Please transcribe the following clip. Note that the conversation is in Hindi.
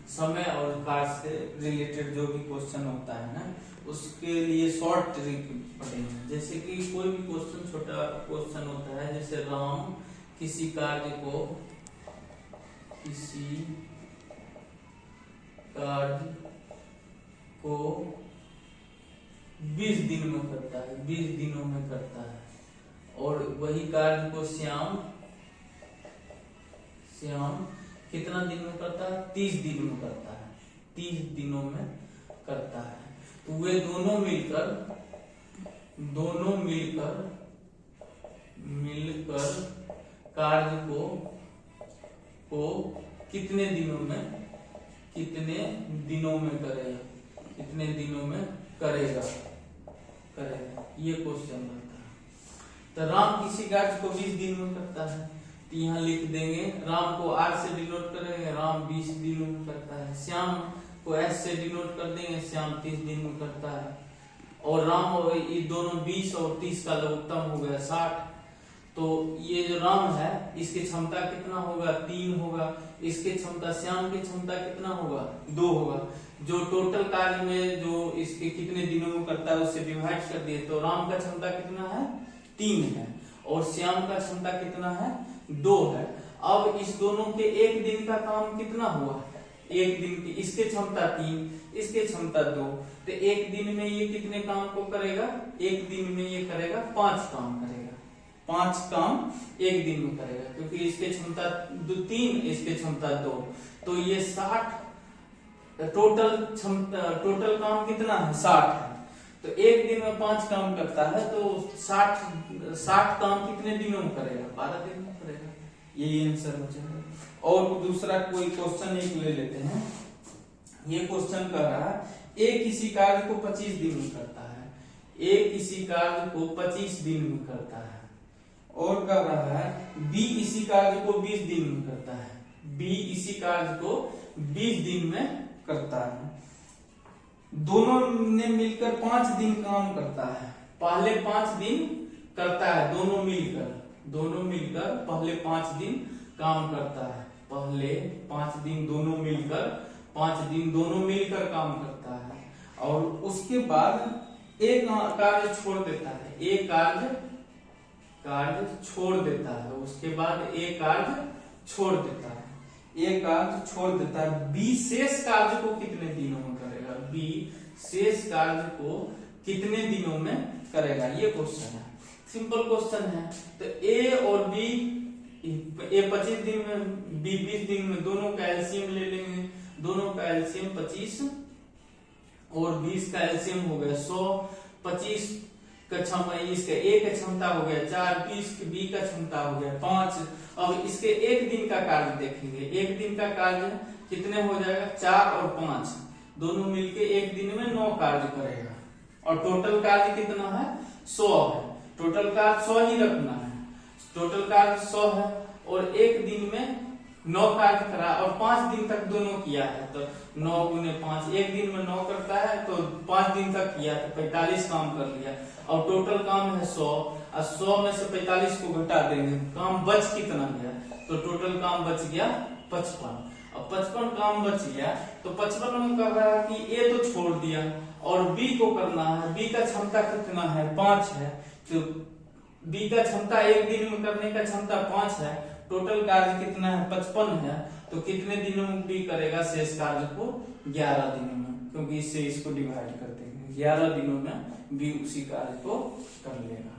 समय और कार्य से रिलेटेड जो भी क्वेश्चन होता है ना, उसके लिए शॉर्ट ट्रिक पढ़ेंगे। जैसे कि कोई भी क्वेश्चन, छोटा क्वेश्चन होता है, जैसे राम किसी कार्य को 20 दिन में करता है, 20 दिनों में करता है, और वही कार्य को श्याम कितना दिन में करता है? 30 दिन में करता है, 30 दिनों में करता है। तो वे दोनों मिलकर कार्य को कितने दिनों में करेगा, ये क्वेश्चन रहता है। तो राम किसी कार्य को 20 दिन में करता है, तो यहाँ लिख देंगे, राम को R से डिनोट करेंगे, राम 20 दिनों में करता है। श्याम को S से डिनोट कर देंगे, श्याम 30 दिन में करता है। और राम और ये दोनों 20 और 30 का लघुत्तम हो गया 60। तो ये जो राम है, इसकी क्षमता कितना होगा? 3 होगा। इसकी क्षमता, श्याम की क्षमता कितना होगा? 2 होगा। जो टोटल कार्य में जो इसके कितने दिनों में करता है उससे डिवाइड कर दिए, तो राम का क्षमता कितना है? 3 है, और श्याम का क्षमता कितना है? 2 है। अब इस दोनों के एक दिन का काम कितना हुआ? एक दिन की, इसके क्षमता 3, इसके क्षमता 2, तो एक दिन में ये कितने काम को करेगा? एक दिन में ये करेगा 5 काम करेगा, 5 काम एक दिन में करेगा, क्योंकि इसके क्षमता 3, इसके क्षमता 2, तो ये 60 टोटल काम कितना है? 60 है। तो एक दिन में 5 काम करता है, तो 60 काम कितने दिनों में करेगा? 12 दिन में करेगा। यही आंसर हो जाएगा। और दूसरा कोई क्वेश्चन एक ले लेते हैं। ये क्वेश्चन कर रहा है, ए किसी कार्य को 25 दिन में करता है, ए किसी कार्य को 25 दिन में करता है, और कर रहा है बी इसी कार्य को 20 दिन में करता है, बी इसी कार्य को 20 दिन में करता है। दोनों ने मिलकर 5 दिन काम करता है। पहले 5 दिन करता है, दोनों मिलकर पहले 5 दिन काम करता है। पहले 5 दिन दोनों मिलकर काम करता है, और उसके बाद एक कार्य छोड़ देता है, एक कार्य छोड़ देता है, उसके बाद एक कार्य छोड़ देता है, एक कार्य छोड़ देता है। बी शेष कार्य को कितने दिनों में करेगा? बी शेष कार्य को कितने दिनों में करेगा? ये क्वेश्चन है, सिंपल क्वेश्चन है। तो ए और बी, ए 25 दिन में, बी 20 दिन में, दोनों का एलसीएम ले लेंगे। दोनों का एलसीएम 25 और 20 का एलसीएम हो गया 100। 25 का क्षमता, इसका ए का क्षमता हो गया 4, 20 बी का क्षमता हो गया 5। अब इसके एक दिन का कार्य देखेंगे। एक दिन का कार्य कितने हो जाएगा? 4 और 5 दोनों मिलके एक दिन में 9 कार्य करेगा, और टोटल कार्य कितना है? 100 है। टोटल कार्य 100 ही रखना है, टोटल कार्य 100 है, और एक दिन में 9 कार्य करा, और 5 दिन तक दोनों किया है, तो 9 गुने 5, एक दिन में 9 करता है, तो 5 दिन तक किया तो 45 काम कर लिया, और टोटल काम है 100, और 100 में से 45 को घटा देंगे, काम बच कितना गया? तो टोटल काम बच गया 55। अब 55 काम बच गया, तो 55 में कर रहा है कि ए तो छोड़ दिया, और बी को करना है। बी का क्षमता कितना है? 5 है, तो बी का क्षमता एक दिन में करने का क्षमता 5 है, टोटल कार्य कितना है? 55 है, तो कितने दिनों में बी करेगा शेष कार्य को? 11 दिनों में, क्योंकि इससे इसको डिवाइड कर देंगे, 11 दिनों में बी उसी कार्य को कर लेगा।